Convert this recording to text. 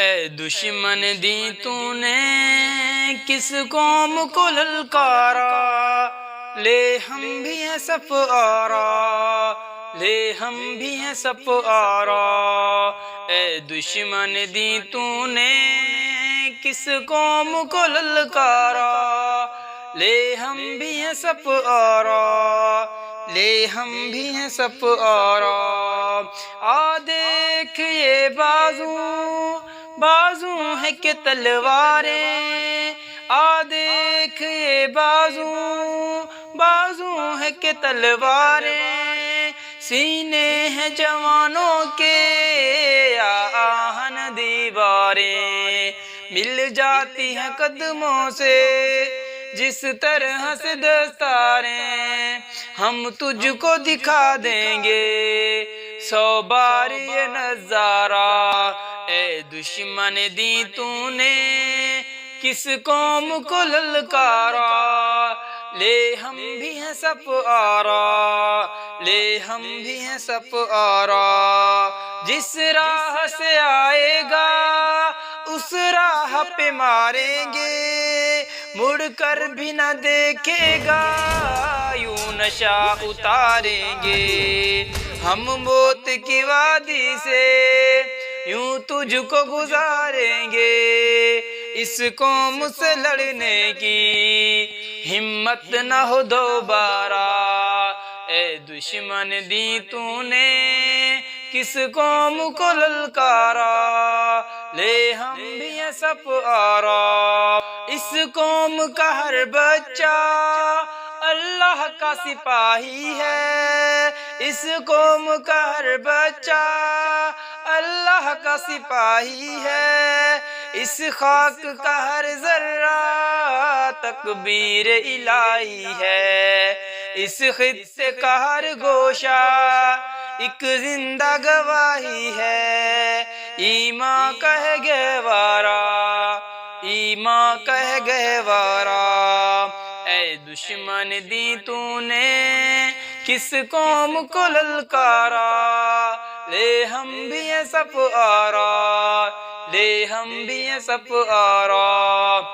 اے دشمن دی تو نے کس قوم کو للکارا، لے ہم بھی ہیں صف آرا، لے ہم بھی ہیں صف آرا۔ اے دشمن دی تو نے کس قوم کو للکارا، لے ہم بھی ہیں صف آرا، لے ہم بھی ہیں صف آرا۔ آ دیکھ یہ بازو بازو ہے کہ تلواریں، آ دیکھ یہ بازو بازو ہے کہ تلواریں، سینے ہیں جوانوں کے یا آہن دیواریں، مل جاتی ہیں قدموں سے جس طرح سے دستاریں، ہم تجھ کو دکھا دیں گے 100 بار یہ نظارہ۔ اے دشمن دی تو نے کس قوم کو للکارا، لے ہم بھی ہیں صف آرا، لے ہم بھی ہیں صف آرا۔ جس راہ سے آئے گا اس راہ پہ ماریں گے، مڑ کر بھی نہ دیکھے گا یوں نشہ اتاریں گے، ہم موت کی وادی سے یوں تجھ کو گزاریں گے، اس قوم سے لڑنے کی ہمت نہ ہو دوبارہ۔ اے دشمن دی تو نے کس قوم کو للکارا، لے ہم بھی ہیں صف آرا۔ اس قوم کا ہر بچہ اللہ کا سپاہی ہے، اس قوم کا ہر بچہ اللہ کا سپاہی ہے، اس خاک کا ہر ذرہ تکبیر الہی ہے، اس خطے کا ہر گوشہ ایک زندہ گواہی ہے، ایمان کہہ گہوارا، ایمان کہہ گہوارا۔ اے دشمن دی تو نے کس قوم کو للکارا، لے ہم بھی ہیں صف آرا، لے ہم بھی ہیں صف آرا۔